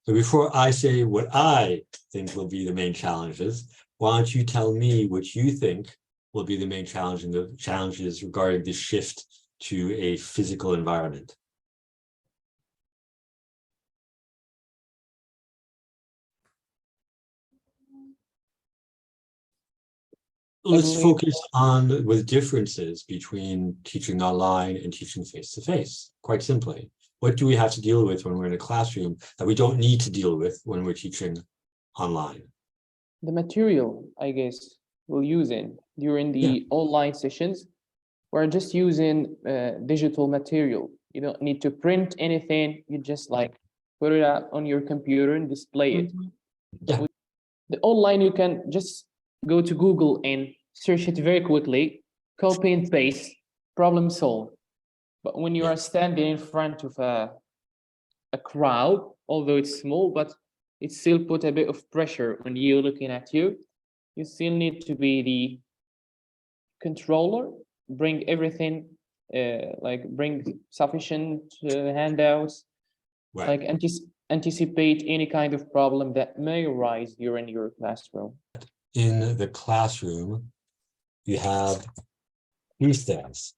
So before I say what I think will be the main challenges, why don't you tell me what you think will be the main challenge and the challenges regarding this shift to a physical environment? Let's focus on with differences between teaching online and teaching face-to-face, quite simply. What do we have to deal with when we're in a classroom that we don't need to deal with when we're teaching online? The material, I guess, we're using during the online sessions, we're just using digital material. You don't need to print anything. You just like put it out on your computer and display it. Yeah. The online, you can just go to Google and search it very quickly, copy and paste, problem solved. But when you are standing in front of a crowd, although it's small, but it still put a bit of pressure on you looking at you. You still need to be the controller, bring everything, like bring sufficient handouts, like anticipate any kind of problem that may arise during your classroom. In the classroom, you have these things,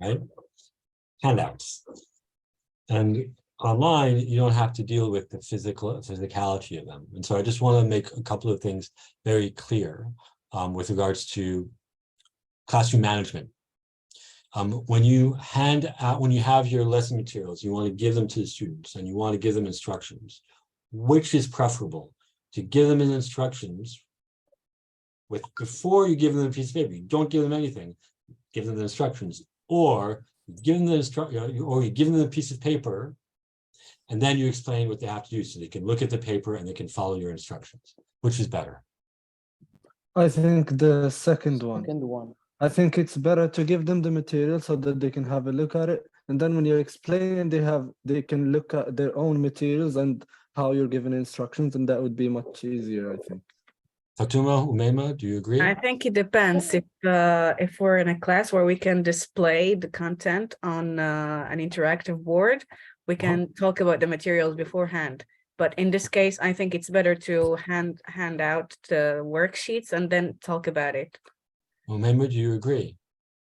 right? Handouts. And online, you don't have to deal with the physicality of them. And so I just want to make a couple of things very clear with regards to classroom management. When you have your lesson materials, you want to give them to the students and you want to give them instructions. Which is preferable? To give them instructions before you give them a piece of paper. You don't give them anything, give them the instructions, or you give them a piece of paper and then you explain what they have to do so they can look at the paper and they can follow your instructions. Which is better? I think the second one. I think it's better to give them the material so that they can have a look at it, and then when you're explaining, they can look at their own materials and how you're giving instructions, and that would be much easier, I think. Fatuma, Umaima, do you agree? I think it depends. If we're in a class where we can display the content on an interactive board, we can talk about the materials beforehand. But in this case, I think it's better to hand out the worksheets and then talk about it. Umaima, do you agree?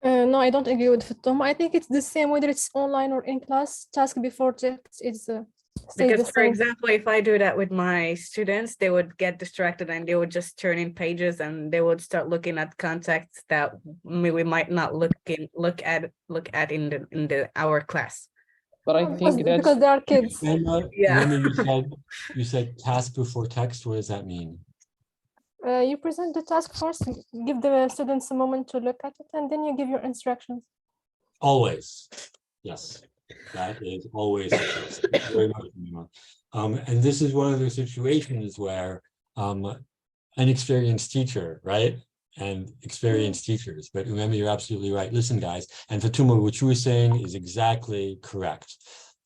No, I don't agree with Fatuma. I think it's the same whether it's online or in class. Task before text is because, for example, if I do that with my students, they would get distracted and they would just turn in pages and they would start looking at contexts that we might not look at in our class. But I think that's because they are kids. You said task before text. What does that mean? You present the task first, give the students a moment to look at it, and then you give your instructions. Always, yes, that is always very much. And this is one of those situations where an experienced teacher, right? And experienced teachers, but remember, you're absolutely right. Listen, guys, and Fatuma, what you were saying is exactly correct.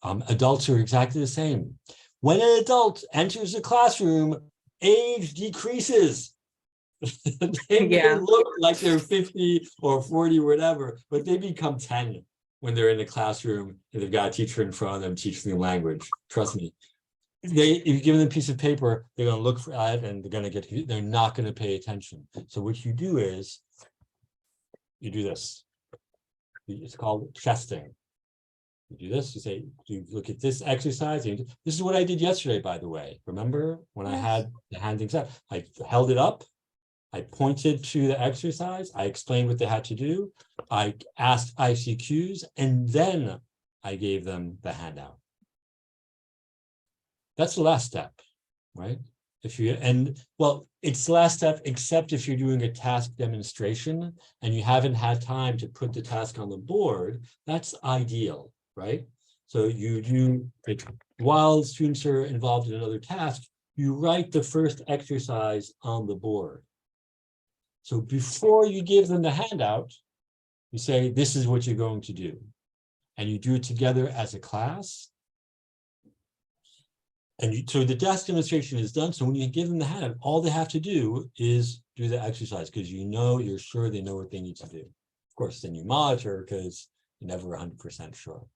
Adults are exactly the same. When an adult enters the classroom, age decreases. They may look like they're 50 or 40 or whatever, but they become 10 when they're in the classroom and they've got a teacher in front of them teaching them language. Trust me. If you give them a piece of paper, they're going to look at it and they're not going to pay attention. So what you do is you do this. It's called chesting. You do this, you look at this exercise. This is what I did yesterday, by the way. Remember when I had the hand things up? I held it up. I pointed to the exercise. I explained what they had to do. I asked ICQs, and then I gave them the handout. That's the last step, right? It's the last step, except if you're doing a task demonstration and you haven't had time to put the task on the board, that's ideal, right? So you do, while students are involved in another task, you write the first exercise on the board. So before you give them the handout, you say, this is what you're going to do. And you do it together as a class. And so the task demonstration is done. So when you give them the handout, all they have to do is do the exercise because you're sure they know what they need to do. Of course, then you monitor because you're never 100% sure.